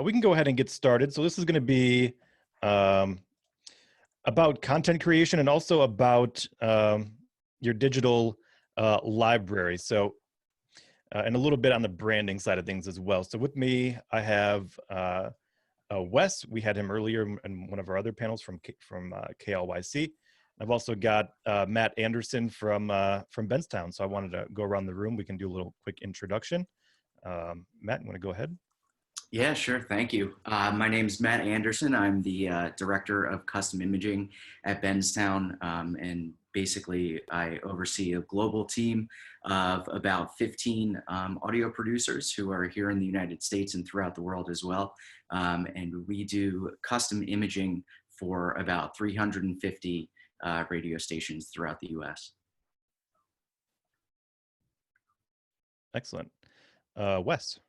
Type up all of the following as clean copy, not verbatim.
We can go ahead and get started. So this is going to be um, about content creation and also about your digital library. So, and a little bit on the branding side of things as well. So with me, I have Wes. We had him earlier in one of our other panels from KLYC. I've also got Matt Anderson from Benztown. So I wanted to go around the room. We can do a little quick introduction. Matt, you want to go ahead? Yeah, sure. Thank you. My name is Matt Anderson. I'm the Director of Custom Imaging at Benztown. And basically, I oversee a global team of about 15 audio producers who are here in the United States and throughout the world as well. And we do custom imaging for about 350 radio stations throughout the US. Excellent. Wes.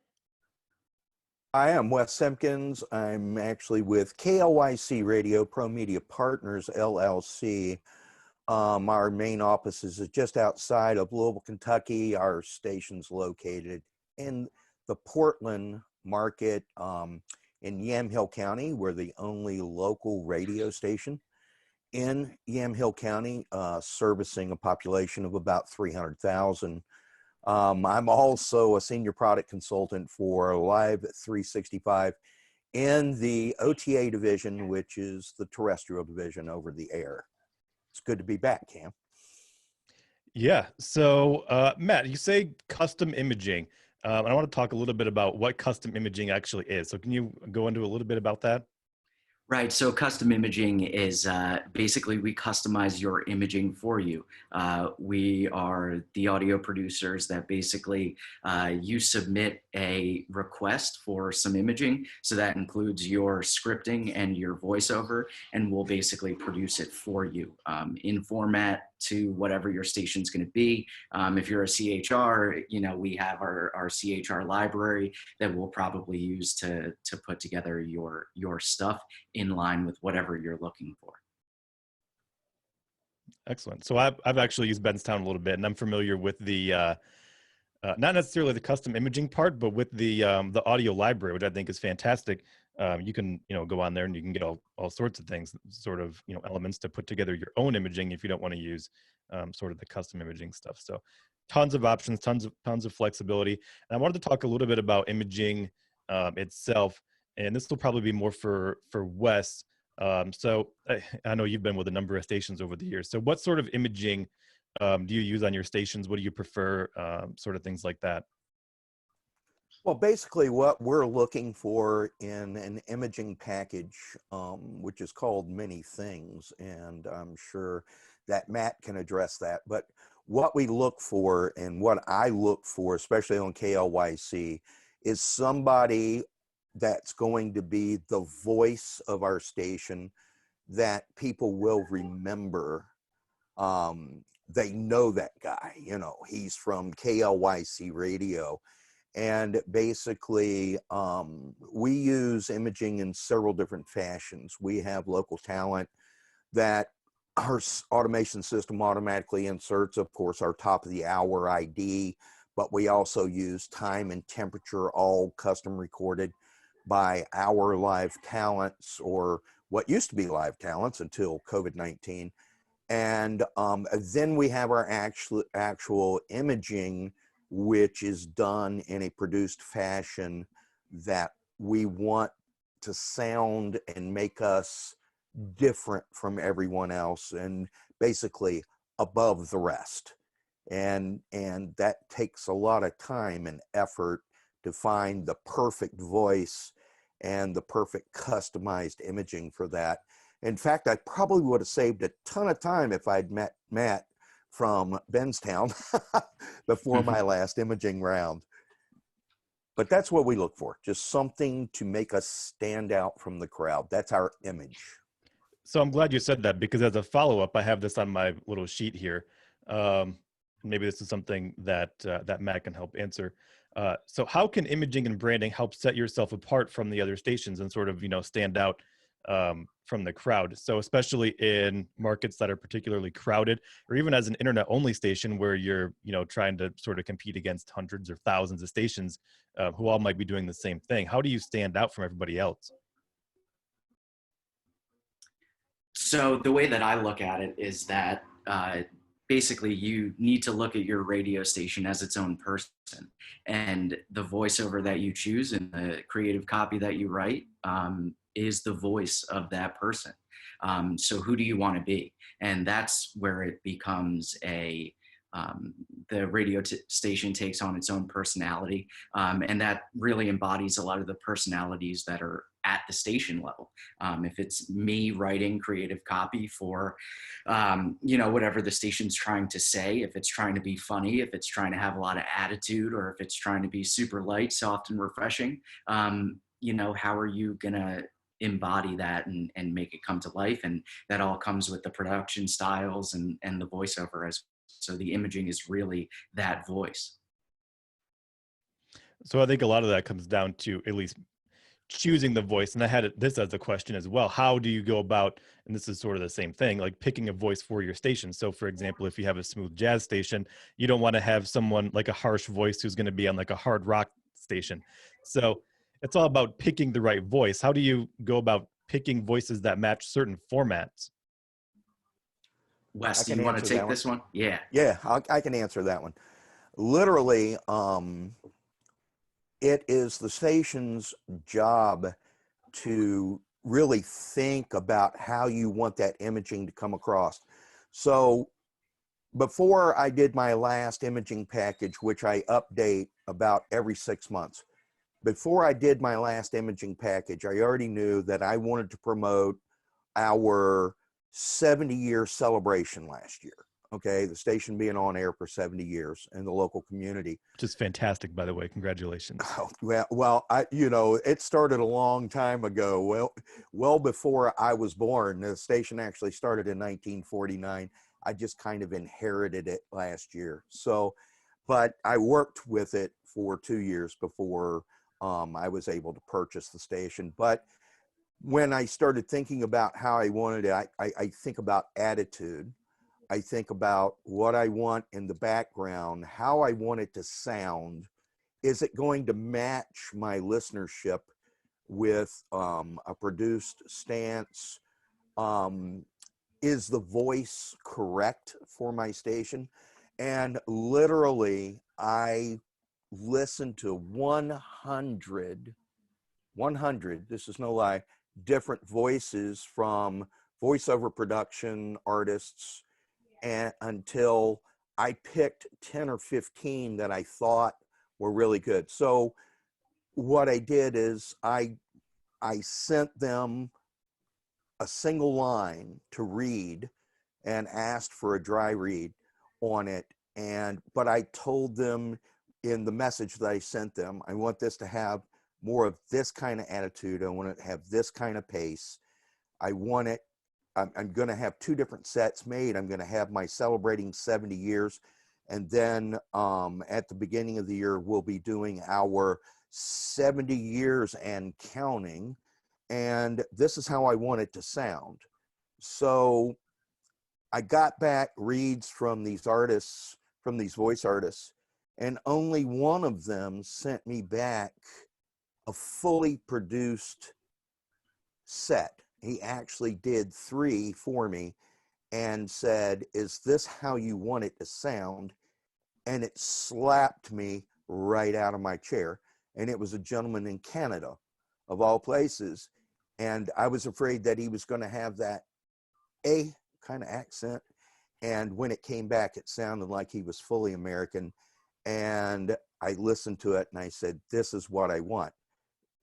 I am Wes Simkins. I'm actually with KLYC Radio, Pro Media Partners, LLC. Our main office is just outside of Louisville, Kentucky. Our station's located in the Portland market in Yamhill County. We're the only local radio station in Yamhill County, servicing a population of about 300,000. I'm also a senior product consultant for Live 365 in the OTA division, which is the terrestrial division over the air. It's good to be back, Cam. Yeah. So, Matt, you say custom imaging. I want to talk a little bit about what custom imaging actually is. So can you go into a little bit about that? Right. So custom imaging is basically we customize your imaging for you. We are the audio producers that basically you submit a request for some imaging. So that includes your scripting and your voiceover, and we'll basically produce it for you in format to whatever your station's going to be. If you're a CHR, we have our CHR library that we'll probably use to put together your stuff in line with whatever you're looking for. Excellent. So I've actually used Benztown a little bit, and I'm familiar with the not necessarily the custom imaging part, but with the audio library, which I think is fantastic. You can go on there and you can get all sorts of things, sort of elements to put together your own imaging if you don't want to use sort of the custom imaging stuff. So tons of options, tons of flexibility. And I wanted to talk a little bit about imaging itself, and this will probably be more for Wes. So I know you've been with a number of stations over the years. So what sort of imaging do you use on your stations? What do you prefer? Sort of things like that. Well, basically what we're looking for in an imaging package, which is called many things, and I'm sure that Matt can address that, but what we look for and what I look for, especially on KLYC, is somebody that's going to be the voice of our station that people will remember. They know that guy, he's from KLYC Radio. And basically, we use imaging in several different fashions. We have local talent that our automation system automatically inserts, of course, our top of the hour ID, but we also use time and temperature, all custom recorded by our live talents, or what used to be live talents until COVID-19. And then we have our actual imaging, which is done in a produced fashion that we want to sound and make us different from everyone else and basically above the rest. And that takes a lot of time and effort to find the perfect voice and the perfect customized imaging for that. In fact, I probably would have saved a ton of time if I'd met Matt from Benztown before my last imaging round. But that's what we look for, just something to make us stand out from the crowd. That's our image. So I'm glad you said that, because as a follow-up, I have this on my little sheet here. Maybe this is something that Matt can help answer. So how can imaging and branding help set yourself apart from the other stations and sort of, stand out from the crowd. So especially in markets that are particularly crowded, or even as an internet only station where you're, trying to sort of compete against hundreds or thousands of stations who all might be doing the same thing. How do you stand out from everybody else? So the way that I look at it is that basically you need to look at your radio station as its own person, and the voiceover that you choose and the creative copy that you write is the voice of that person. So who do you want to be? And that's where it becomes the radio station takes on its own personality. And that really embodies a lot of the personalities that are at the station level. If it's me writing creative copy for, whatever the station's trying to say, if it's trying to be funny, if it's trying to have a lot of attitude, or if it's trying to be super light, soft, and refreshing, how are you gonna embody that and make it come to life? And that all comes with the production styles and the voiceover as well. So the imaging is really that voice. So I think a lot of that comes down to at least choosing the voice. And I had this as a question as well. How do you go about, and this is sort of the same thing, like picking a voice for your station? So for example, if you have a smooth jazz station, you don't want to have someone like a harsh voice who's going to be on like a hard rock station. So it's all about picking the right voice. How do you go about picking voices that match certain formats? Wes, do you want to take this one? Yeah. Yeah, I can answer that one. Literally, it is the station's job to really think about how you want that imaging to come across. So before I did my last imaging package, which I update about every 6 months, before I did my last imaging package, I already knew that I wanted to promote our 70-year celebration last year. Okay, the station being on air for 70 years in the local community. Which is fantastic, by the way. Congratulations. Oh, well, it started a long time ago. Well before I was born. The station actually started in 1949. I just kind of inherited it last year. So, but I worked with it for 2 years before I was able to purchase the station. But when I started thinking about how I wanted it, I think about attitude. I think about what I want in the background, how I want it to sound. Is it going to match my listenership with a produced stance? Is the voice correct for my station? And literally, I listened to 100, this is no lie, different voices from voiceover production artists, and until I picked 10 or 15 that I thought were really good. So what I did is I sent them a single line to read and asked for a dry read on it. But I told them in the message that I sent them, I want this to have more of this kind of attitude. I want it to have this kind of pace. I'm going to have 2 different sets made. I'm going to have my celebrating 70 years. And then at the beginning of the year, we'll be doing our 70 years and counting. And this is how I want it to sound. So I got back reads from these artists, from these voice artists, and only one of them sent me back a fully produced set. He actually did 3 for me and said, is this how you want it to sound? And it slapped me right out of my chair. And it was a gentleman in Canada, of all places. And I was afraid that he was going to have that A kind of accent. And when it came back, it sounded like he was fully American. And I listened to it and I said, this is what I want.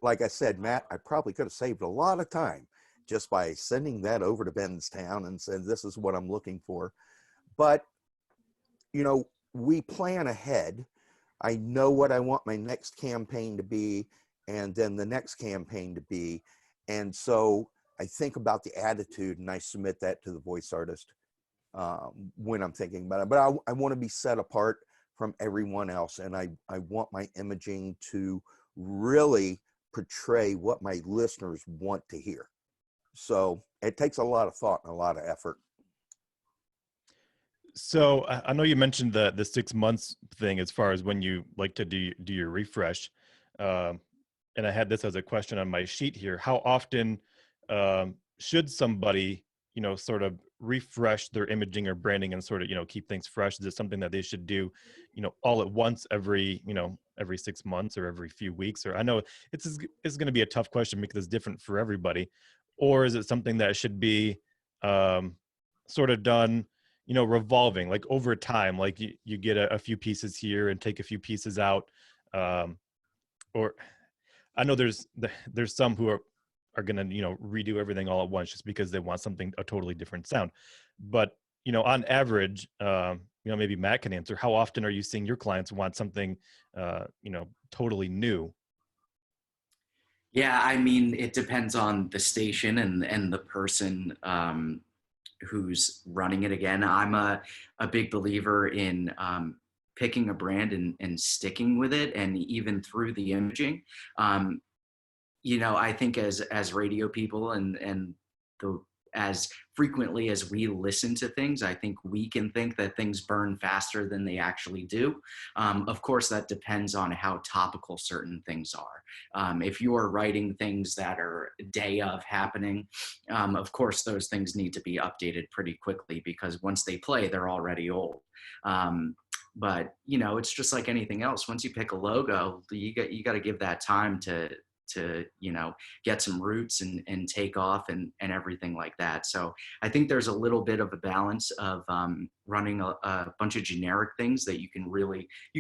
Like I said, Matt, I probably could have saved a lot of time just by sending that over to Benztown and said, this is what I'm looking for. But, we plan ahead. I know what I want my next campaign to be, and then the next campaign to be. And so I think about the attitude and I submit that to the voice artist when I'm thinking about it. But I want to be set apart from everyone else. And I want my imaging to really portray what my listeners want to hear. So it takes a lot of thought and a lot of effort. So I know you mentioned the 6 months thing as far as when you like to do your refresh. Um, and I had this as a question on my sheet here. How often should somebody, sort of refresh their imaging or branding and sort of, keep things fresh? Is it something that they should do, all at once every 6 months or every few weeks? Or I know it's going to be a tough question because it's different for everybody. Or is it something that should be sort of done, revolving, like over time, like you get a few pieces here and take a few pieces out? Or I know there's some who are going to, redo everything all at once just because they want a totally different sound. But, on average, maybe Matt can answer, how often are you seeing your clients want something, totally new? Yeah, I mean, it depends on the station and the person who's running it. Again, I'm a big believer in picking a brand and sticking with it, and even through the imaging. I think as radio people and the as frequently as we listen to things, I think we can think that things burn faster than they actually do. Of course, that depends on how topical certain things are. If you are writing things that are day of happening, of course, those things need to be updated pretty quickly because once they play, they're already old. But it's just like anything else. Once you pick a logo, you got to give that time to get some roots and take off and everything like that. So I think there's a little bit of a balance of running a bunch of generic things that you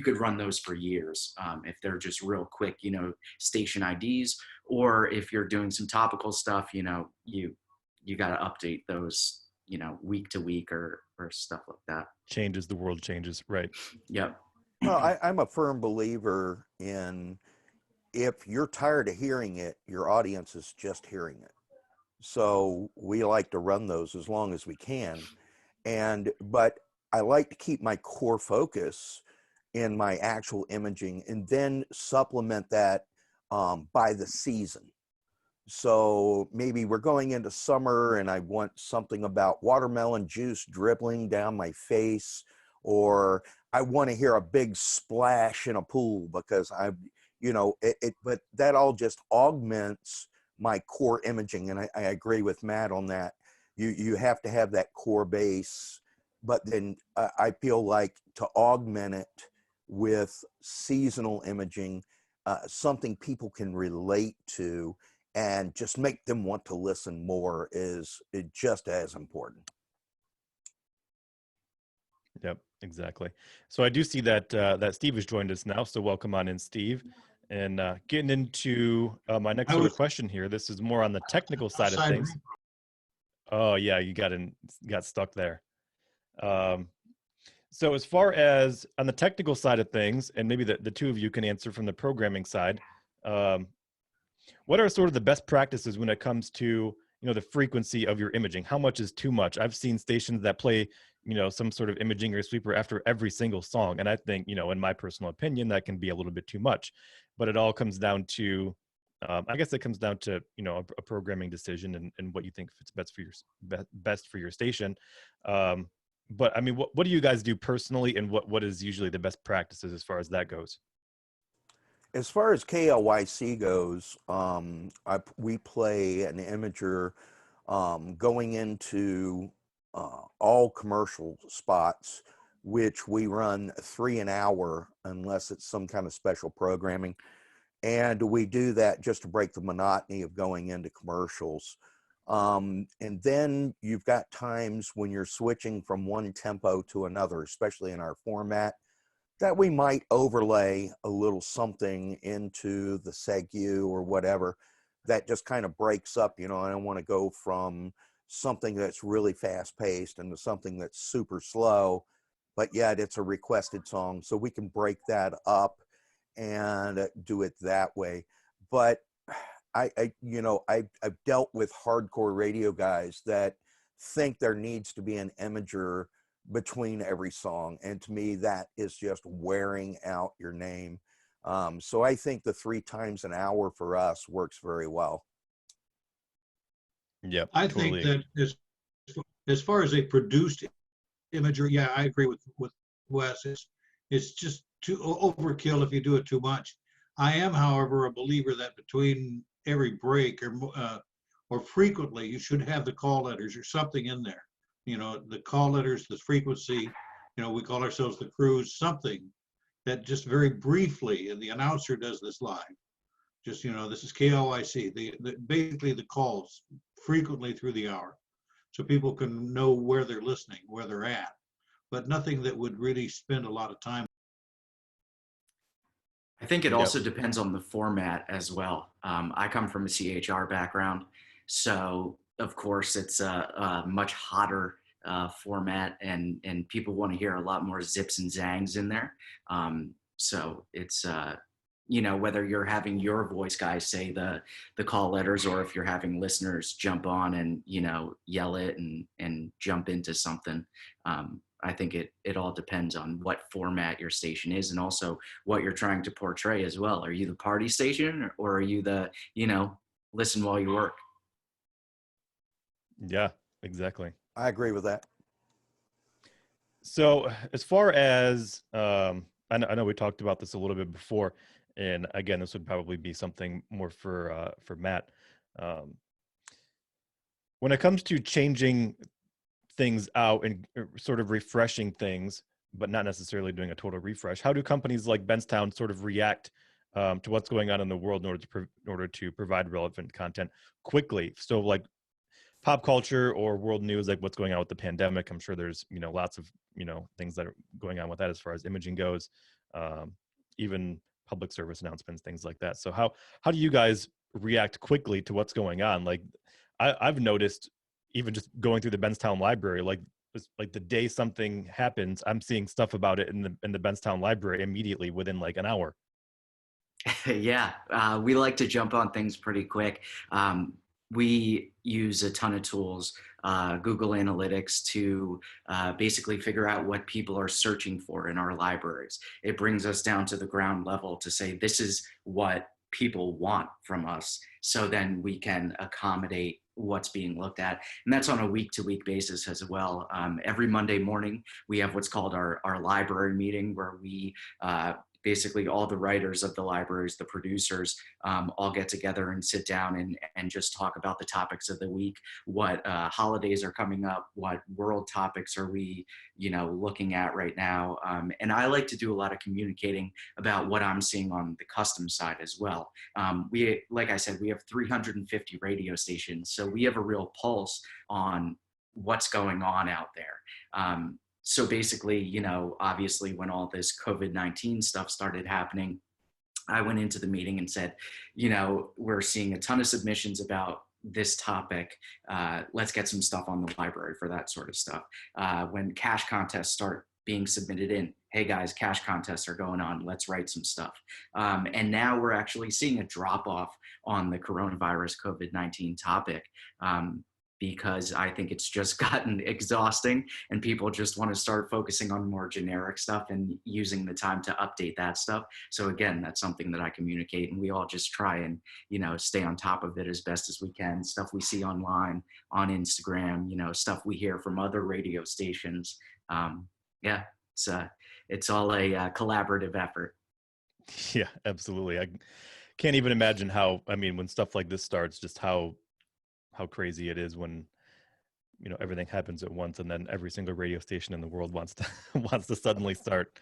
could run those for years if they're just real quick, station IDs, or if you're doing some topical stuff, you got to update those, week to week or stuff like that. Changes, the world changes, right? Yep. Well, I'm a firm believer in, if you're tired of hearing it, your audience is just hearing it. So we like to run those as long as we can. But I like to keep my core focus in my actual imaging and then supplement that by the season. So maybe we're going into summer and I want something about watermelon juice dribbling down my face, or I want to hear a big splash in a pool because but that all just augments my core imaging. And I agree with Matt on that. You have to have that core base, but then I feel like to augment it with seasonal imaging, something people can relate to and just make them want to listen more is just as important. Yep, exactly. So I do see that that Steve has joined us now. So welcome on in, Steve. And getting into my next sort of question here. This is more on the technical side of things. Oh yeah, you got stuck there. So as far as on the technical side of things, and maybe the two of you can answer from the programming side, what are sort of the best practices when it comes to the frequency of your imaging? How much is too much? I've seen stations that play some sort of imaging or sweeper after every single song, and I think in my personal opinion that can be a little bit too much. But it all comes down to I guess it comes down to a programming decision and what you think fits best for your station. But I mean, what do you guys do personally, and what is usually the best practices as far as that goes? As far as KLYC goes, we play an imager going into all commercial spots, which we run 3 an hour unless it's some kind of special programming. And we do that just to break the monotony of going into commercials. And then you've got times when you're switching from one tempo to another, especially in our format, that we might overlay a little something into the segue or whatever that just kind of breaks up. I don't want to go from something that's really fast paced into something that's super slow, but yet it's a requested song. So we can break that up and do it that way. But I've dealt with hardcore radio guys that think there needs to be an imager between every song, and to me that is just wearing out your name. So I think the 3 times an hour for us works very well. Yeah, I totally. think that as far as a produced imagery, yeah, I agree with Wes. It's just too overkill if you do it too much. I am, however, a believer that between every break or frequently, you should have the call letters or something in there. You know, the call letters, the frequency. You know, we call ourselves the crews. Something that just very briefly, and the announcer does this live. Just, you know, this is KLYC. Basically the calls frequently through the hour, so people can know where they're listening, where they're at, but nothing that would really spend a lot of time. I think it Yep. also depends on the format as well. I come from a CHR background, so of course it's a much hotter format, and people want to hear a lot more zips and zangs in there. So it's you know, whether you're having your voice guys say the call letters, or if you're having listeners jump on and, you know, yell it and jump into something. I think it all depends on what format your station is, and also what you're trying to portray as well. Are you the party station, or are you the, you know, listen while you work? Yeah, exactly. I agree with that. So as far as, I know we talked about this a little bit before, and again, this would probably be something more for Matt. When it comes to changing things out and sort of refreshing things, but not necessarily doing a total refresh, how do companies like Benztown sort of react to what's going on in the world in order to provide relevant content quickly? So like pop culture or world news, like what's going on with the pandemic. I'm sure there's, you know, lots of, you know, things that are going on with that as far as imaging goes, even public service announcements, things like that. So how do you guys react quickly to what's going on? Like I've noticed, even just going through the Benztown library, like the day something happens, I'm seeing stuff about it in the Benztown library immediately within like an hour. Yeah, we like to jump on things pretty quick. We use a ton of tools, Google Analytics, to basically figure out what people are searching for in our libraries. It brings us down to the ground level to say, this is what people want from us. So then we can accommodate what's being looked at. And that's on a week-to-week basis as well. Every Monday morning, we have what's called our library meeting, where we basically all the writers of the libraries, the producers, all get together and sit down and just talk about the topics of the week, what holidays are coming up, what world topics are we, you know, looking at right now. And I like to do a lot of communicating about what I'm seeing on the custom side as well. Like I said, we have 350 radio stations, so we have a real pulse on what's going on out there. So basically, you know, obviously when all this COVID-19 stuff started happening, I went into the meeting and said, you know, we're seeing a ton of submissions about this topic. Let's get some stuff on the library for that sort of stuff. When cash contests start being submitted in, hey guys, cash contests are going on, let's write some stuff. And now we're actually seeing a drop off on the coronavirus COVID-19 topic. Because I think it's just gotten exhausting and people just want to start focusing on more generic stuff and using the time to update that stuff. So again, that's something that I communicate, and we all just try and, you know, stay on top of it as best as we can. Stuff we see online, on Instagram, you know, stuff we hear from other radio stations. Yeah, it's all a collaborative effort. Yeah, absolutely. I can't even imagine how, I mean, when stuff like this starts, just how crazy it is when, you know, everything happens at once, and then every single radio station in the world wants to suddenly start,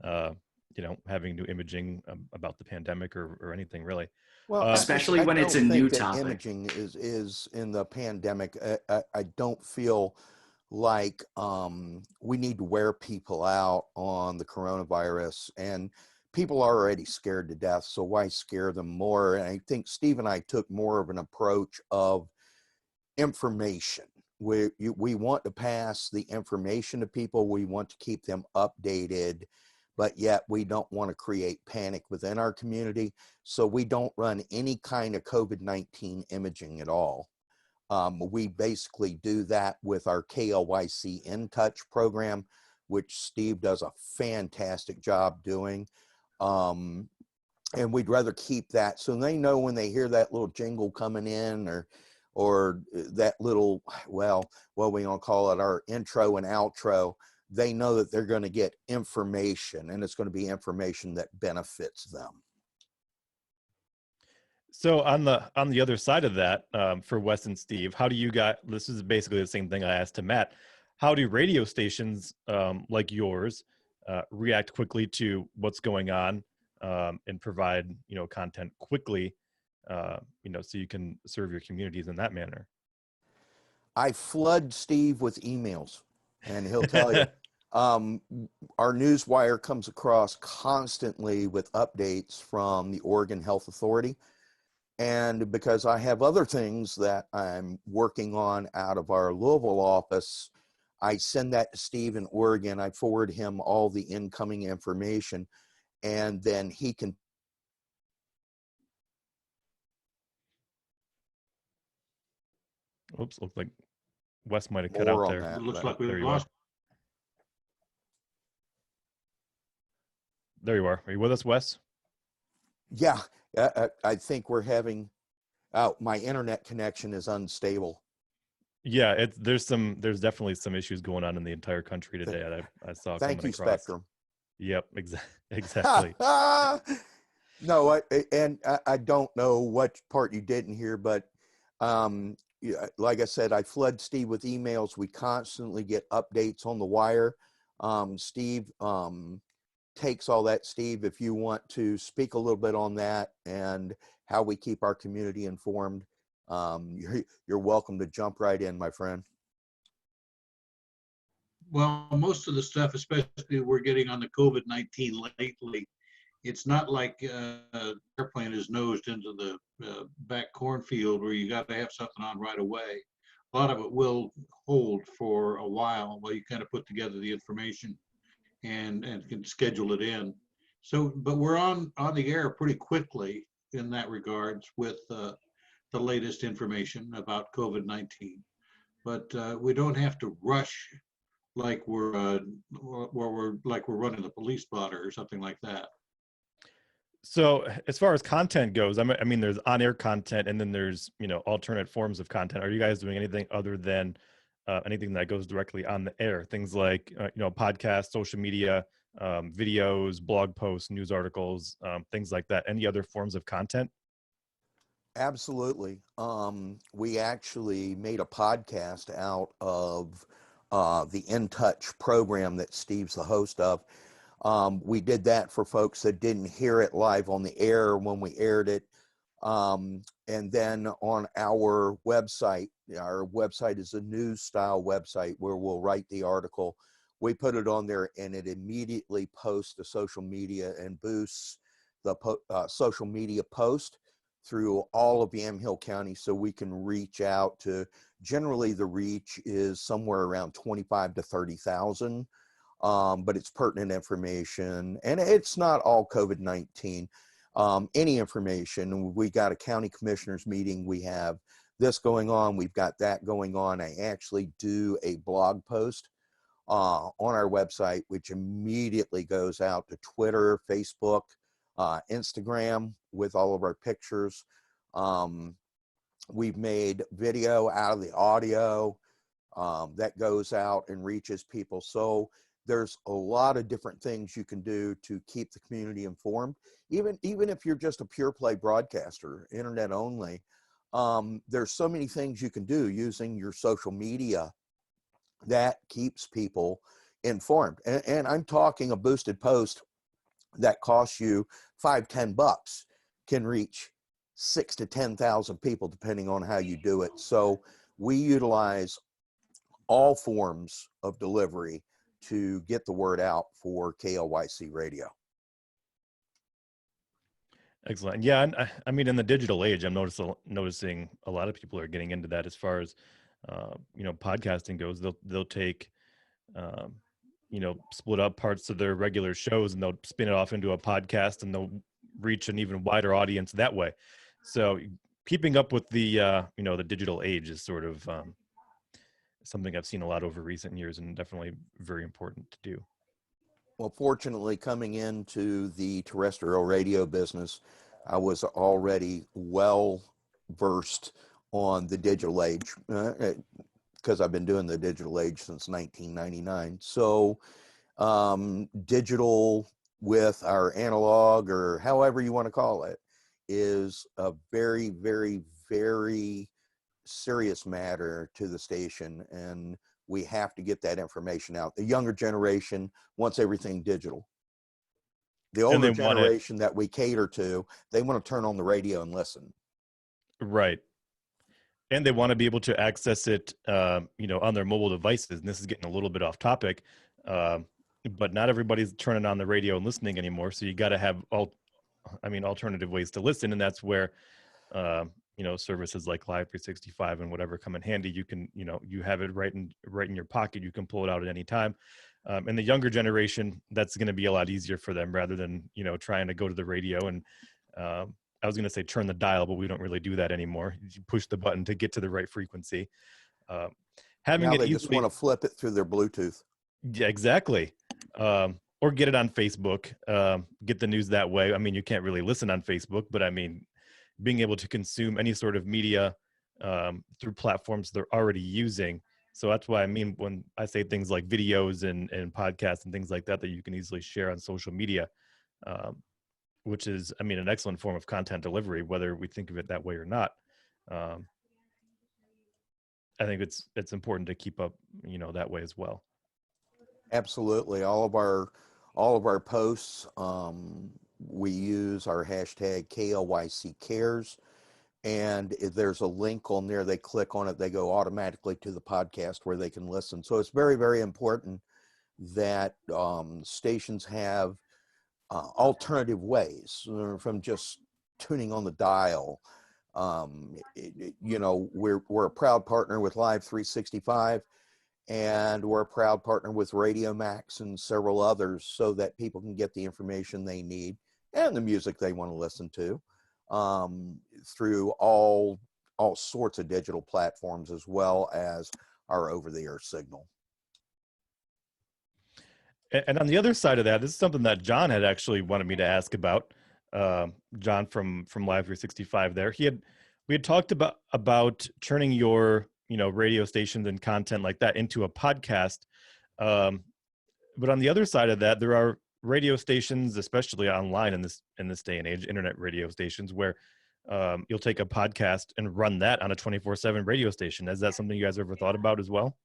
you know, having new imaging about the pandemic or anything really. Well, especially when it's a new that topic. Imaging is in the pandemic. I don't feel like we need to wear people out on the coronavirus, and people are already scared to death. So why scare them more? And I think Steve and I took more of an approach of information. We want to pass the information to people. We want to keep them updated, but yet we don't want to create panic within our community. So we don't run any kind of COVID-19 imaging at all. We basically do that with our KLYC In Touch program, which Steve does a fantastic job doing. And we'd rather keep that so they know when they hear that little jingle coming in, or that little, well, what we gonna call it, our intro and outro, they know that they're going to get information, and it's going to be information that benefits them. So on the other side of that, for Wes and Steve, how do you this is basically the same thing I asked to Matt. How do radio stations like yours react quickly to what's going on and provide, content quickly, so you can serve your communities in that manner? I flood Steve with emails, and he'll tell you. Our newswire comes across constantly with updates from the Oregon Health Authority. And because I have other things that I'm working on out of our Louisville office, I send that to Steve in Oregon. I forward him all the incoming information, and then he can. Oops, looks like Wes might have cut out there. It looks like we There you lost. There you are. Are you with us, Wes? Yeah, I think we're having, my internet connection is unstable. Yeah, there's definitely some issues going on in the entire country today. I saw. Thank you, across. Spectrum. Yep, exactly. No, I don't know what part you didn't hear, but like I said, I flood Steve with emails. We constantly get updates on the wire. Steve takes all that. Steve, if you want to speak a little bit on that and how we keep our community informed, you're welcome to jump right in, my friend. Well, most of the stuff, especially we're getting on the COVID-19 lately, it's not like airplane is nosed into the back cornfield where you got to have something on right away. A lot of it will hold for a while you kind of put together the information and can schedule it in. So, but we're on the air pretty quickly in that regards with the latest information about COVID-19. But we don't have to rush like we're running a police blotter or something like that. So as far as content goes, I mean, there's on-air content, and then there's alternate forms of content. Are you guys doing anything other than anything that goes directly on the air? Things like podcasts, social media, videos, blog posts, news articles, things like that. Any other forms of content? Absolutely. We actually made a podcast out of the In Touch program that Steve's the host of. We did that for folks that didn't hear it live on the air when we aired it. And then on our website is a news style website where we'll write the article. We put it on there, and it immediately posts to social media and boosts the social media post through all of Yamhill County, so we can reach out to, generally the reach is somewhere around 25 to 30,000. But it's pertinent information, and it's not all COVID-19. Any information. We got a county commissioners meeting. We have this going on. We've got that going on. I actually do a blog post on our website, which immediately goes out to Twitter, Facebook, Instagram with all of our pictures. We've made video out of the audio that goes out and reaches people. So there's a lot of different things you can do to keep the community informed. Even if you're just a pure play broadcaster, internet only, there's so many things you can do using your social media that keeps people informed. And I'm talking a boosted post that costs you $5-10 can reach 6,000 to 10,000 people, depending on how you do it. So we utilize all forms of delivery to get the word out for KLYC Radio. Excellent. Yeah, and I mean, in the digital age, I'm noticing a lot of people are getting into that. As far as podcasting goes, they'll take split up parts of their regular shows, and they'll spin it off into a podcast, and they'll reach an even wider audience that way. So keeping up with the the digital age is sort of something I've seen a lot over recent years, and definitely very important to do. Well, fortunately, coming into the terrestrial radio business, I was already well versed on the digital age, because I've been doing the digital age since 1999. So digital with our analog, or however you want to call it, is a very, very, very serious matter to the station, and we have to get that information out. The younger generation wants everything digital. The older generation that we cater to, they want to turn on the radio and listen. Right. And they want to be able to access it, on their mobile devices. And this is getting a little bit off topic, but not everybody's turning on the radio and listening anymore. So you got to have alternative ways to listen. And that's where, services like Live 365 and whatever come in handy. You can, you have it right in your pocket. You can pull it out at any time. And the younger generation, that's going to be a lot easier for them rather than, trying to go to the radio and, I was going to say turn the dial, but we don't really do that anymore. You push the button to get to the right frequency. Now they just want to flip it through their Bluetooth. Yeah, exactly. Or get it on Facebook, get the news that way. I mean, you can't really listen on Facebook, but I mean, being able to consume any sort of media through platforms they're already using. So that's why I mean, when I say things like videos and podcasts and things like that you can easily share on social media, which is, an excellent form of content delivery, whether we think of it that way or not. I think it's important to keep up, that way as well. Absolutely. All of our posts, we use our hashtag KLYC cares. And if there's a link on there, they click on it, they go automatically to the podcast where they can listen. So it's very, very important that stations have alternative ways from just tuning on the dial. We're a proud partner with Live 365, and we're a proud partner with Radio Max and several others, so that people can get the information they need and the music they want to listen to through all sorts of digital platforms, as well as our over-the-air signal. And on the other side of that, this is something that John had actually wanted me to ask about. John from Live 365 there. We had talked about turning your, radio stations and content like that into a podcast. But on the other side of that, there are radio stations, especially online in this day and age, internet radio stations, where you'll take a podcast and run that on a 24/7 radio station. Is that something you guys ever thought about as well?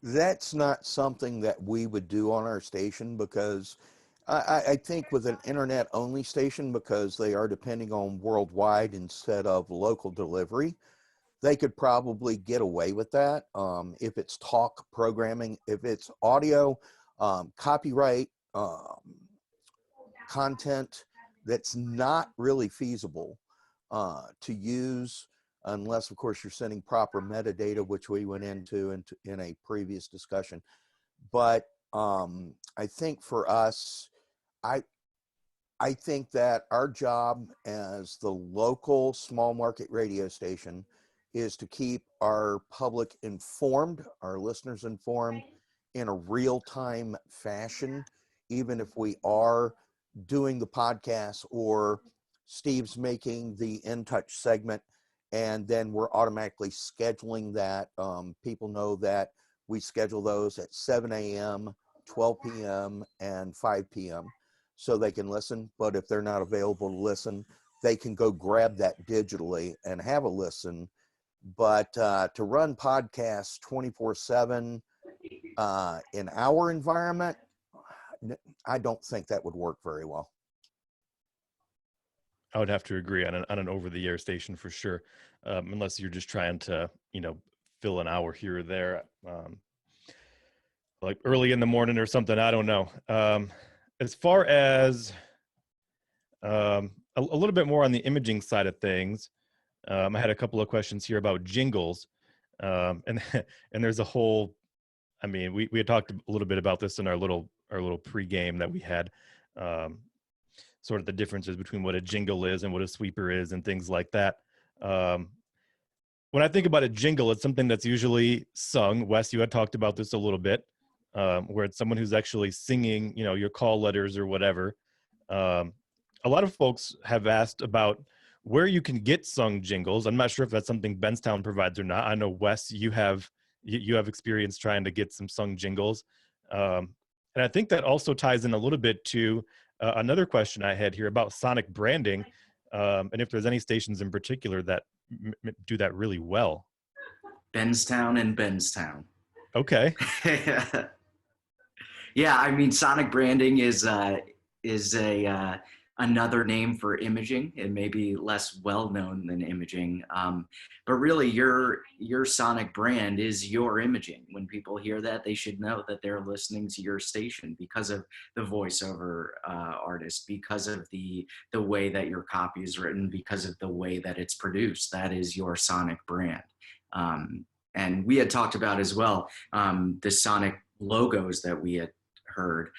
That's not something that we would do on our station, because I think with an internet only station, because they are depending on worldwide instead of local delivery, they could probably get away with that. If it's talk programming, if it's audio, copyright content that's not really feasible to use, unless, of course, you're sending proper metadata, which we went into in a previous discussion. But I think for us, I think that our job as the local small market radio station is to keep our public informed, our listeners informed in a real-time fashion, even if we are doing the podcast or Steve's making the In Touch segment, and then we're automatically scheduling that. People know that we schedule those at 7 a.m., 12 p.m., and 5 p.m. so they can listen. But if they're not available to listen, they can go grab that digitally and have a listen. But to run podcasts 24/7 in our environment, I don't think that would work very well. I would have to agree on an over-the-air station for sure, unless you're just trying to, fill an hour here or there, like early in the morning or something. I don't know. As far as a little bit more on the imaging side of things, I had a couple of questions here about jingles, and there's a whole. We had talked a little bit about this in our little pregame that we had. Sort of the differences between what a jingle is and what a sweeper is and things like that. When I think about a jingle, it's something that's usually sung. Wes, you had talked about this a little bit, where it's someone who's actually singing, your call letters or whatever. A lot of folks have asked about where you can get sung jingles. I'm not sure if that's something Benztown provides or not. I know, Wes, you have experience trying to get some sung jingles. And I think that also ties in a little bit to another question I had here about sonic branding, and if there's any stations in particular that do that really well. Benztown and Benztown. Okay. Yeah, I mean, sonic branding is another name for imaging. It may be less well known than imaging, but really, your sonic brand is your imaging. When people hear that, they should know that they're listening to your station because of the voiceover artist, because of the way that your copy is written, because of the way that it's produced. That is your sonic brand. And we had talked about as well the sonic logos that we had heard.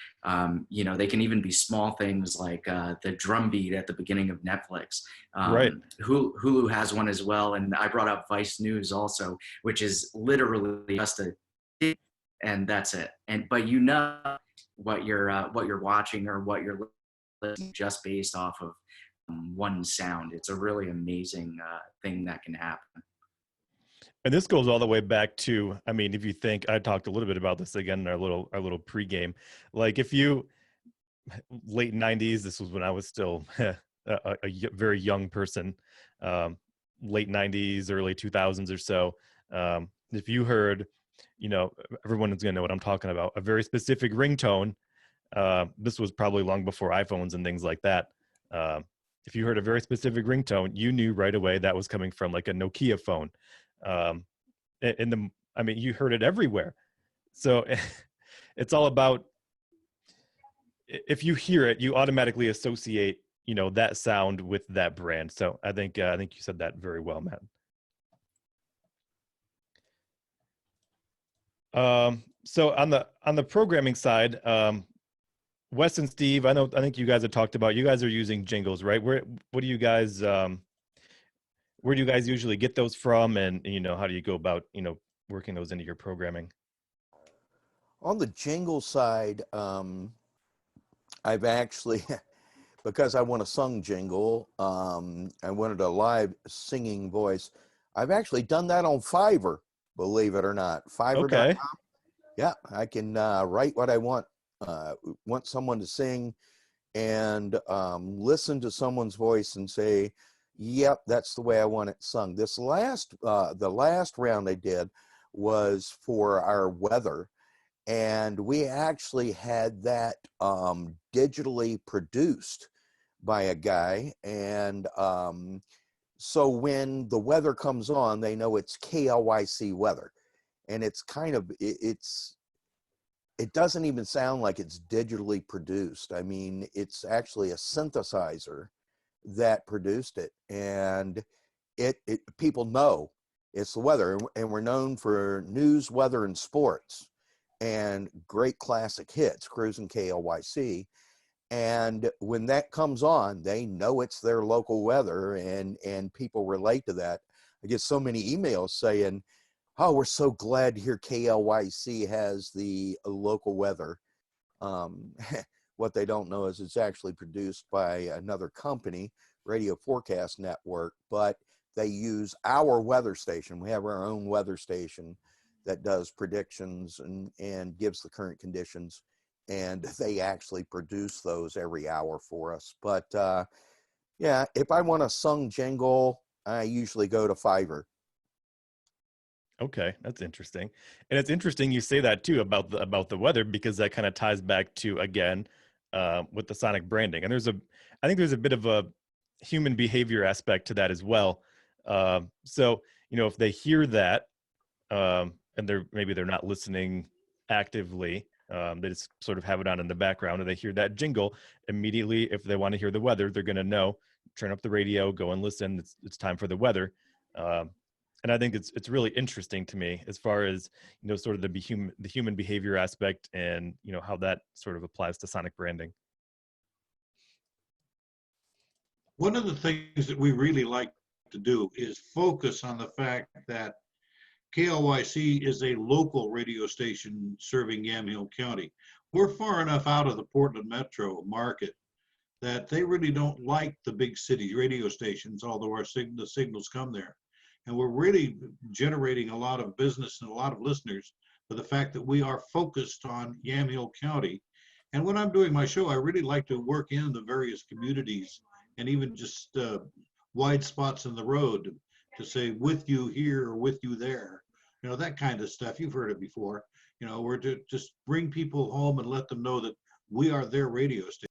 You know, they can even be small things like the drum beat at the beginning of Netflix. Right. Hulu has one as well, and I brought up Vice News also, which is literally just a ding, and that's it. But you know what you're watching or what you're listening just based off of one sound. It's a really amazing thing that can happen. And this goes all the way back to, I mean, if you think, I talked a little bit about this again in our little pregame, like if you, late 90s, this was when I was still a very young person, late 90s, early 2000s or so. If you heard, you know, everyone is going to know what I'm talking about, a very specific ringtone. This was probably long before iPhones and things like that. If you heard a very specific ringtone, you knew right away that was coming from like a Nokia phone. I mean, you heard it everywhere. So it's all about, if you hear it, you automatically associate, you know, that sound with that brand. So I think you said that very well, Matt. So on the programming side, Wes and Steve, I think you guys have talked about, you guys are using jingles, right? What do you guys, where do you guys usually get those from? And, you know, how do you go about, you know, working those into your programming? On the jingle side, I've actually, because I want a sung jingle, I wanted a live singing voice. I've actually done that on Fiverr, believe it or not. Fiverr.com. Okay. Yeah, I can write what I want someone to sing and listen to someone's voice and say, yep, that's the way I want it sung. This the last round I did was for our weather, and we actually had that digitally produced by a guy. And so when the weather comes on, they know it's KLYC weather. And it's kind of, it doesn't even sound like it's digitally produced. I mean, it's actually a synthesizer that produced it, and it people know it's the weather, and we're known for news, weather, and sports, and great classic hits, Cruising KLYC. And when that comes on, they know it's their local weather, and people relate to that. I get so many emails saying, oh, we're so glad to hear KLYC has the local weather. What they don't know is it's actually produced by another company, Radio Forecast Network, but they use our weather station. We have our own weather station that does predictions and gives the current conditions, and they actually produce those every hour for us. But yeah, if I want a sung jingle, I usually go to Fiverr. Okay, that's interesting. And it's interesting you say that too about the weather, because that kind of ties back to, again, with the sonic branding. And I think there's a bit of a human behavior aspect to that as well. So, you know, if they hear that, and maybe they're not listening actively, they just sort of have it on in the background, and they hear that jingle immediately. If they want to hear the weather, they're going to know, turn up the radio, go and listen. It's time for the weather. And I think it's really interesting to me as far as, you know, sort of the human behavior aspect, and, you know, how that sort of applies to sonic branding. One of the things that we really like to do is focus on the fact that KLYC is a local radio station serving Yamhill County. We're far enough out of the Portland metro market that they really don't like the big city radio stations, although the signals come there. And we're really generating a lot of business and a lot of listeners for the fact that we are focused on Yamhill County. And when I'm doing my show, I really like to work in the various communities and even just wide spots in the road to say with you here or with you there, that kind of stuff. You've heard it before. We're to just bring people home and let them know that we are their radio station.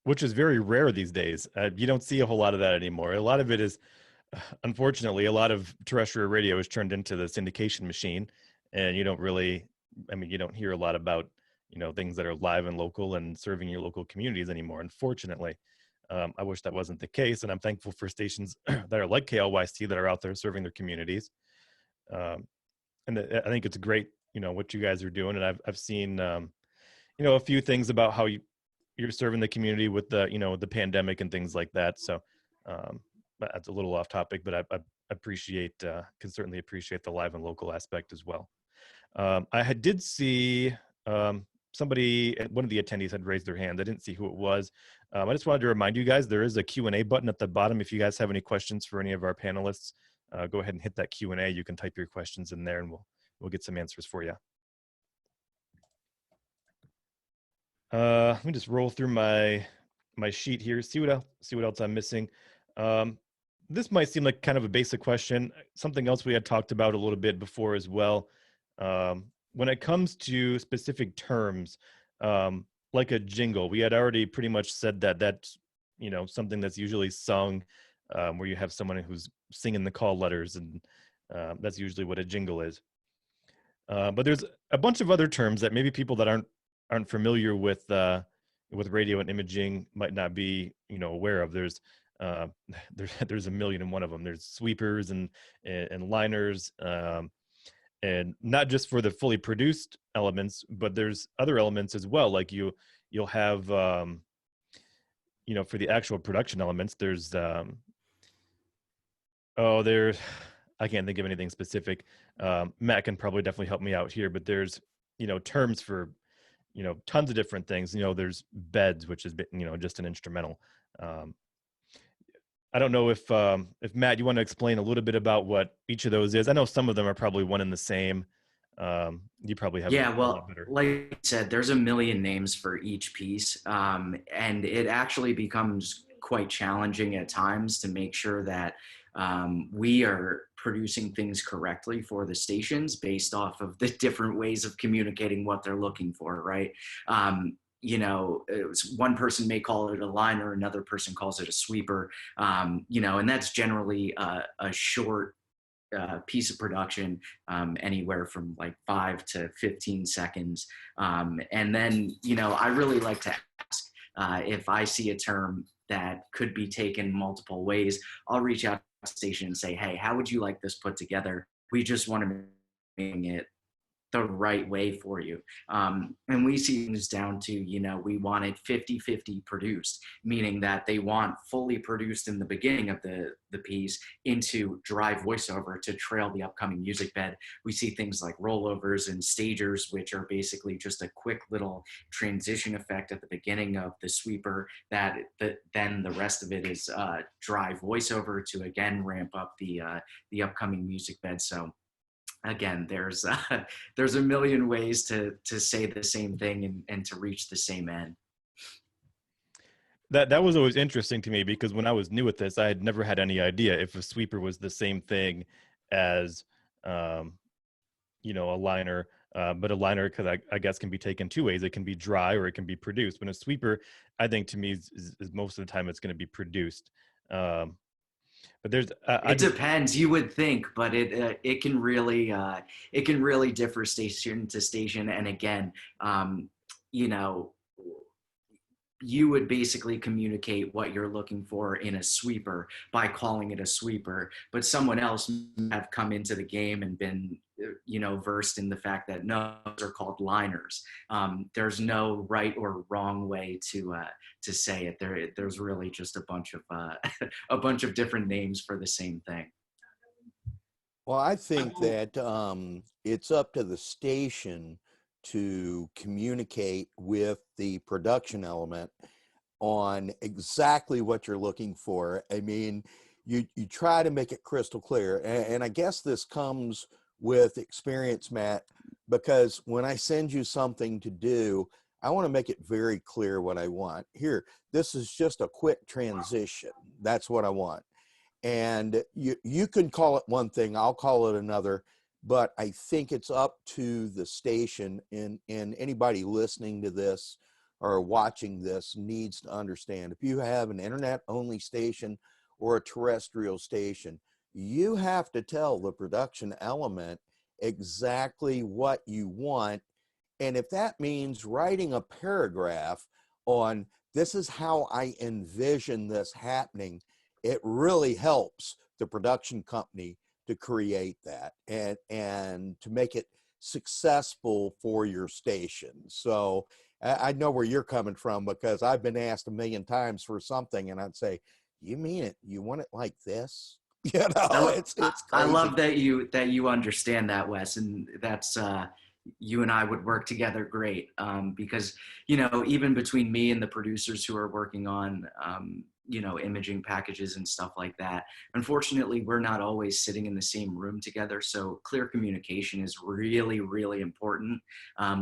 Which is very rare these days. You don't see a whole lot of that anymore. A lot of it is, unfortunately, a lot of terrestrial radio is turned into the syndication machine, and you don't hear a lot about, things that are live and local and serving your local communities anymore, unfortunately. I wish that wasn't the case, and I'm thankful for stations that are like KLYC that are out there serving their communities. And I think it's great, what you guys are doing. And I've seen, a few things about how you're serving the community with the, the pandemic and things like that. So that's a little off topic, but I appreciate, can certainly appreciate the live and local aspect as well. I did see somebody, one of the attendees had raised their hand. I didn't see who it was. I just wanted to remind you guys, there is a Q&A button at the bottom. If you guys have any questions for any of our panelists, go ahead and hit that Q&A. You can type your questions in there and we'll get some answers for you. Let me just roll through my sheet here, see what else I'm missing. This might seem like kind of a basic question. Something else we had talked about a little bit before as well. When it comes to specific terms, like a jingle, we had already pretty much said that that's, something that's usually sung, where you have someone who's singing the call letters, and that's usually what a jingle is. But there's a bunch of other terms that maybe people that aren't familiar with radio and imaging might not be, aware of. There's a million and one of them. There's sweepers and liners, and not just for the fully produced elements, but there's other elements as well. Like you'll have, for the actual production elements, there's, I can't think of anything specific. Matt can probably definitely help me out here, but there's, terms for, tons of different things. There's beds, which is, just an instrumental. I don't know if Matt, you want to explain a little bit about what each of those is. I know some of them are probably one and the same. You probably have. Yeah, well, like I said, there's a million names for each piece. And it actually becomes quite challenging at times to make sure that we are producing things correctly for the stations based off of the different ways of communicating what they're looking for, right? One person may call it a liner, another person calls it a sweeper, and that's generally a short piece of production, anywhere from like 5 to 15 seconds. And then, I really like to ask if I see a term that could be taken multiple ways, I'll reach out to the station and say, hey, how would you like this put together? We just want to make it the right way for you. And we see things down to, we want it 50-50 produced, meaning that they want fully produced in the beginning of the piece into dry voiceover to trail the upcoming music bed. We see things like rollovers and stagers, which are basically just a quick little transition effect at the beginning of the sweeper then the rest of it is dry voiceover to again ramp up the upcoming music bed. So again, there's a million ways to say the same thing and to reach the same end. That was always interesting to me, because when I was new at this, I had never had any idea if a sweeper was the same thing as, a liner. But a liner, because I guess, can be taken two ways. It can be dry or it can be produced. But a sweeper, I think, to me, is most of the time it's going to be produced. But there's it depends, you would think, but it can really differ station to station. And again, you would basically communicate what you're looking for in a sweeper by calling it a sweeper, but someone else have come into the game and been, versed in the fact that no, those are called liners. There's no right or wrong way to say it. There's really just a bunch of different names for the same thing. Well, I think that it's up to the station to communicate with the production element on exactly what you're looking for. I mean, you try to make it crystal clear. And I guess this comes with experience, Matt, because when I send you something to do, I want to make it very clear what I want. Here, this is just a quick transition. That's what I want. And you can call it one thing, I'll call it another, but I think it's up to the station, and anybody listening to this or watching this needs to understand. If you have an internet-only station or a terrestrial station, you have to tell the production element exactly what you want. And if that means writing a paragraph on this is how I envision this happening, it really helps the production company to create that and to make it successful for your station. So I know where you're coming from, because I've been asked a million times for something and I'd say, you mean it? You want it like this? You know, it's crazy. I love that you understand that, Wes, and that's you and I would work together great, because, you know, even between me and the producers who are working on, you know, imaging packages and stuff like that, unfortunately, we're not always sitting in the same room together. So clear communication is really, really important.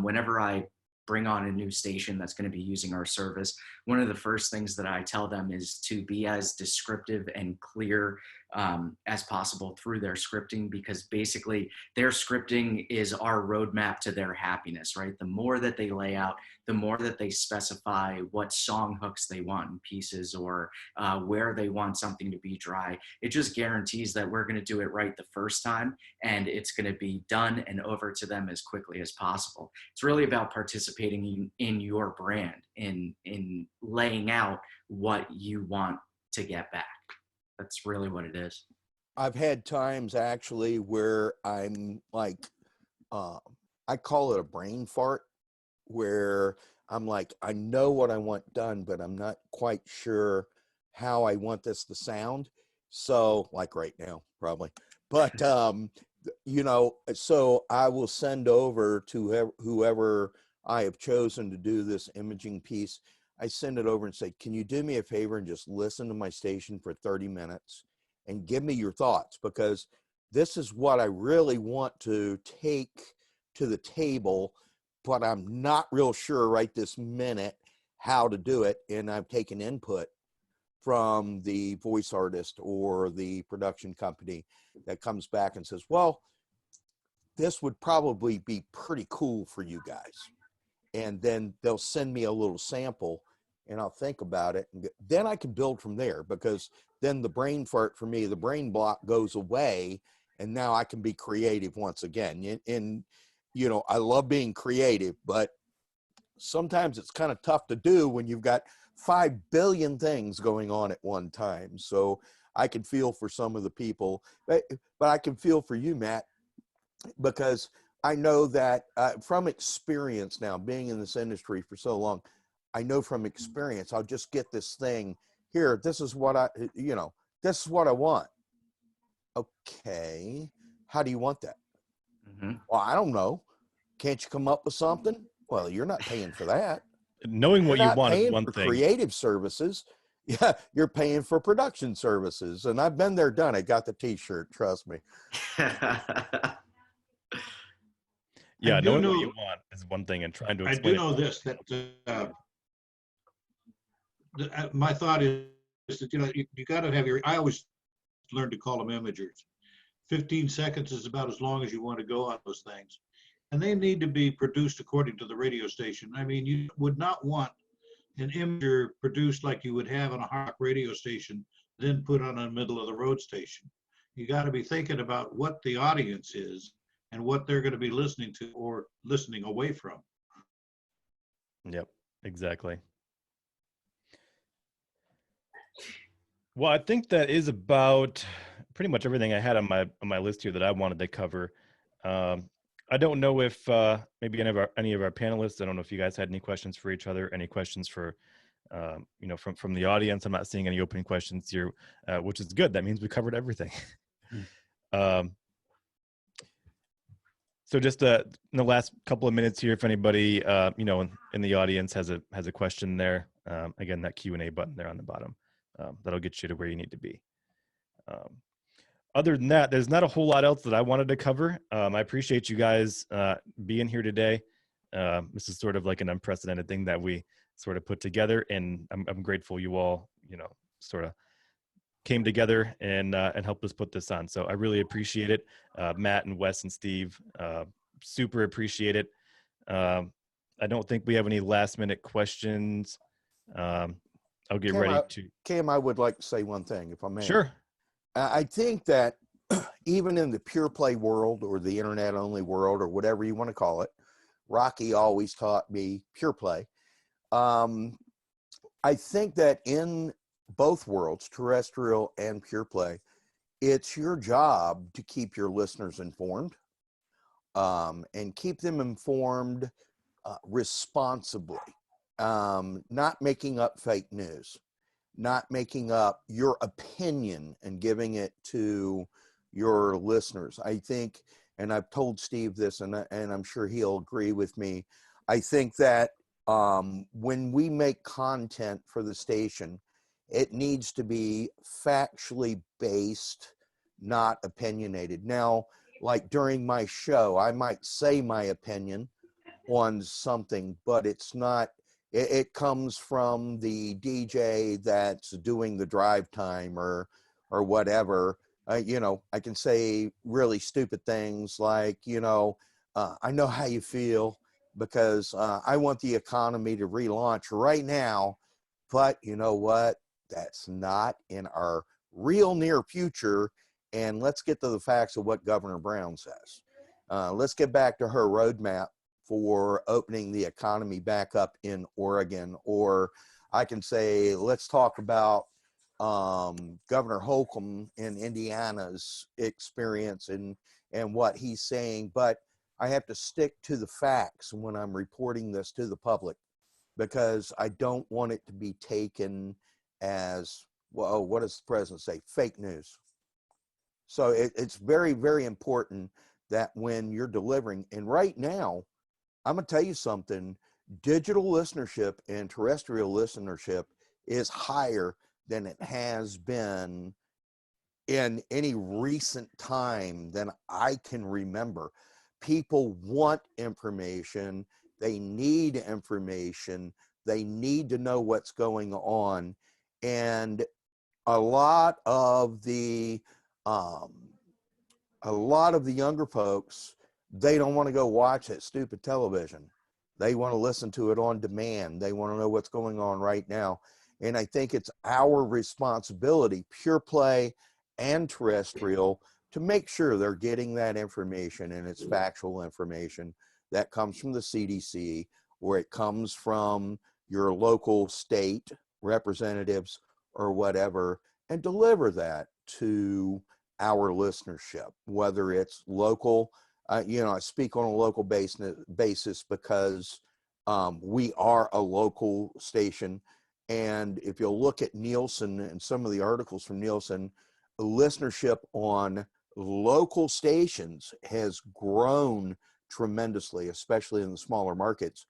Whenever I bring on a new station that's going to be using our service, one of the first things that I tell them is to be as descriptive and clear as possible through their scripting, because basically their scripting is our roadmap to their happiness, right? The more that they lay out, the more that they specify what song hooks they want in pieces, or where they want something to be dry, it just guarantees that we're going to do it right the first time, and it's going to be done and over to them as quickly as possible. It's really about participating in your brand, in laying out what you want to get back. That's really what it is. I've had times actually where I'm like, I call it a brain fart, where I'm like, I know what I want done, but I'm not quite sure how I want this to sound. So like right now, probably, but, you know, so I will send over to whoever I have chosen to do this imaging piece. I send it over and say, can you do me a favor and just listen to my station for 30 minutes and give me your thoughts? Because this is what I really want to take to the table, but I'm not real sure right this minute how to do it. And I've taken input from the voice artist or the production company that comes back and says, well, this would probably be pretty cool for you guys. And then they'll send me a little sample and I'll think about it. And then I can build from there, because then the brain fart for me, the brain block goes away, and now I can be creative once again. And you know, I love being creative, but sometimes it's kind of tough to do when you've got 5 billion things going on at one time. So I can feel for some of the people, but I can feel for you, Matt, because I know that from experience now, being in this industry for so long, I know from experience, I'll just get this thing here. This is what this is what I want. Okay. How do you want that? Mm-hmm. Well, I don't know. Can't you come up with something? Well, you're not paying for that. Knowing what you want is one thing. Creative services. Yeah, you're paying for production services. And I've been there, done it. Got the t-shirt, trust me. Yeah, knowing what you want is one thing, and trying to explain I do know this, that my thought is that, you know, you got to have I always learn to call them imagers. 15 seconds is about as long as you want to go on those things. And they need to be produced according to the radio station. I mean, you would not want an imager produced like you would have on a hard rock radio station, then put on a middle of the road station. You got to be thinking about what the audience is and what they're going to be listening to or listening away from. Yep, exactly. Well, I think that is about pretty much everything I had on my list here that I wanted to cover. I don't know if maybe any of our panelists, I don't know if you guys had any questions for each other, any questions for, you know, from the audience. I'm not seeing any open questions here, which is good. That means we covered everything. So just in the last couple of minutes here, if anybody, you know, in the audience has a question there, Again, that Q&A button there on the bottom. That'll get you to where you need to be. Other than that, there's not a whole lot else that I wanted to cover. I appreciate you guys being here today. This is sort of like an unprecedented thing that we sort of put together, and I'm grateful you all, sort of came together and helped us put this on. So I really appreciate it. Matt and Wes and Steve, super appreciate it. I don't think we have any last minute questions. I'll get ready to. Cam, I would like to say one thing, if I may. Sure. I think that even in the pure play world or the internet only world or whatever you want to call it, Rocky always taught me pure play. I think that in both worlds, terrestrial and pure play, it's your job to keep your listeners informed and keep them informed responsibly, not making up fake news, not making up your opinion and giving it to your listeners. I think, and I've told Steve this, and I'm sure he'll agree with me, I think that when we make content for the station, it needs to be factually based, not opinionated. Now, like during my show, I might say my opinion on something, but it's not, it comes from the DJ that's doing the drive time or whatever. I can say really stupid things like, I know how you feel because I want the economy to relaunch right now, but you know what? That's not in our real near future. And let's get to the facts of what Governor Brown says. Let's get back to her roadmap for opening the economy back up in Oregon. Or I can say, let's talk about Governor Holcomb in Indiana's experience and what he's saying. But I have to stick to the facts when I'm reporting this to the public, because I don't want it to be taken as, well, what does the president say? Fake news. So it's very, very important that when you're delivering, and right now, I'm going to tell you something, digital listenership and terrestrial listenership is higher than it has been in any recent time than I can remember. People want information. They need information. They need to know what's going on. And a lot of the younger folks, they don't want to go watch that stupid television. They want to listen to it on demand. They want to know what's going on right now. And I think it's our responsibility, pure play and terrestrial, to make sure they're getting that information, and it's factual information that comes from the CDC, or it comes from your local state representatives or whatever, and deliver that to our listenership, whether it's local. I speak on a local basis because we are a local station. And if you'll look at Nielsen and some of the articles from Nielsen, listenership on local stations has grown tremendously, especially in the smaller markets.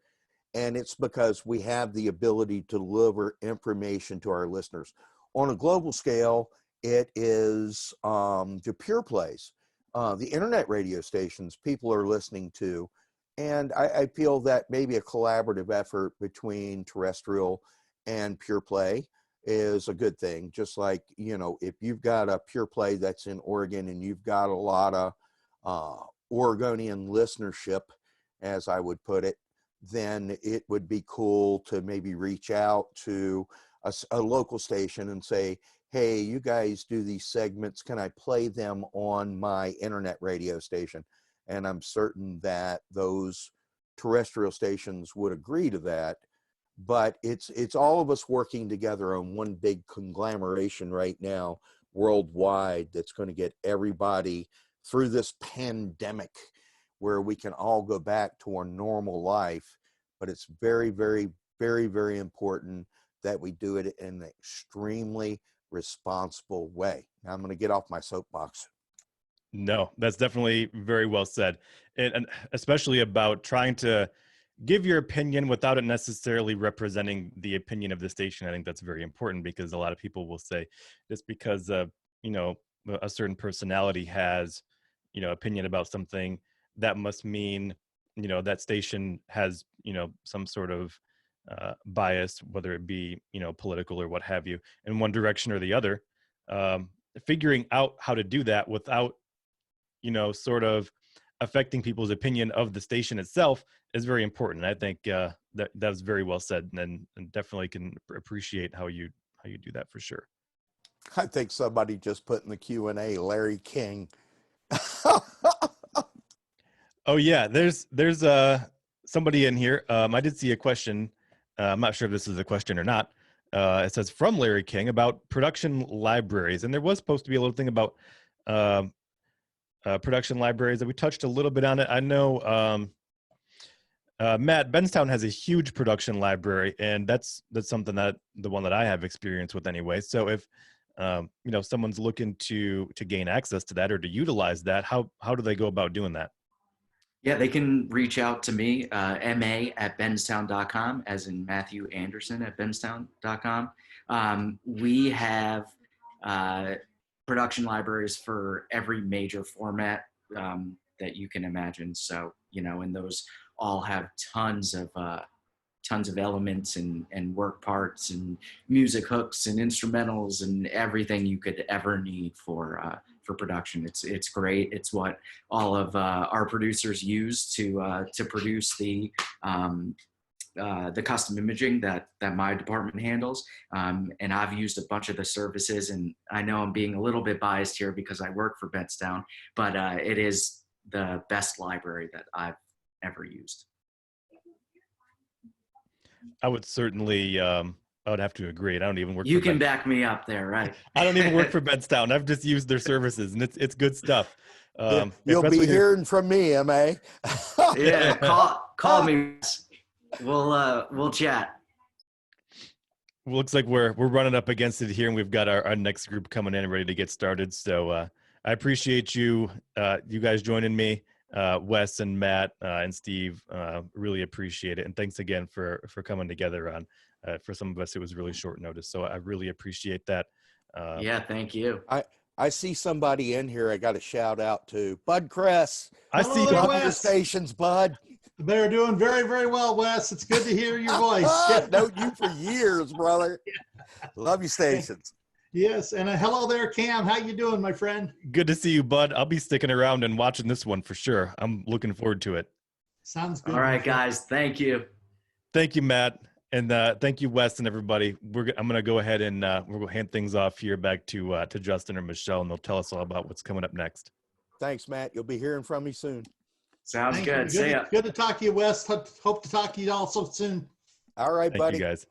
And it's because we have the ability to deliver information to our listeners. On a global scale, it is the pure plays, the internet radio stations people are listening to. And I feel that maybe a collaborative effort between terrestrial and pure play is a good thing. Just like, if you've got a pure play that's in Oregon and you've got a lot of Oregonian listenership, as I would put it, then it would be cool to maybe reach out to a local station and say, hey, you guys do these segments, can I play them on my internet radio station? And I'm certain that those terrestrial stations would agree to that. But it's all of us working together on one big conglomeration right now worldwide that's going to get everybody through this pandemic where we can all go back to our normal life. But it's very, very, very, very important that we do it in an extremely responsible way. Now I'm going to get off my soapbox. No, that's definitely very well said. And especially about trying to give your opinion without it necessarily representing the opinion of the station. I think that's very important, because a lot of people will say just because you know, a certain personality has, you know, opinion about something, that must mean, you know, that station has, you know, some sort of bias, whether it be, you know, political or what have you, in one direction or the other. Figuring out how to do that without, you know, sort of affecting people's opinion of the station itself is very important. I think that was very well said, and definitely can appreciate how you do that for sure. I think somebody just put in the Q&A, Larry King. Oh yeah, there's somebody in here. I did see a question. I'm not sure if this is a question or not. It says from Larry King about production libraries, and there was supposed to be a little thing about production libraries that we touched a little bit on it. I know Matt, Benztown has a huge production library, and that's something that the one that I have experience with anyway. So if you know, someone's looking to gain access to that or to utilize that, how do they go about doing that? Yeah, they can reach out to me, ma@benztown.com, as in Matthew Anderson at benztown.com. We have production libraries for every major format that you can imagine. So, you know, and those all have tons of elements and work parts and music hooks and instrumentals and everything you could ever need for production. It's great. It's what all of our producers use to produce the custom imaging that my department handles. And I've used a bunch of the services, and I know I'm being a little bit biased here because I work for Benztown, but it is the best library that I've ever used. I would certainly, I would have to agree. I don't even work. You can back me up there, right? I don't even work for Benztown. I've just used their services, and it's good stuff. You'll be hearing from me, MA. Yeah, call me. We'll chat. Looks like we're running up against it here, and we've got our next group coming in and ready to get started. So I appreciate you guys joining me. Wes and Matt and Steve, really appreciate it, and thanks again for coming together on. For some of us, it was really short notice, so I really appreciate that. Yeah, thank you. I see somebody in here I got to shout out to. Bud Cress. I see your stations, Bud. They're doing very, very well, Wes. It's good to hear your voice. Known you for years, brother. Love you, stations. Yes, and hello there, Cam. How you doing, my friend? Good to see you, Bud. I'll be sticking around and watching this one for sure. I'm looking forward to it. Sounds good. All right, guys. Thank you. Thank you, Matt. And thank you, Wes, and everybody. I'm going to go ahead and we're going to hand things off here back to Justin or Michelle, and they'll tell us all about what's coming up next. Thanks, Matt. You'll be hearing from me soon. Sounds good. See ya. Good to talk to you, Wes. Hope to talk to you also soon. All right, buddy. Thank you, guys.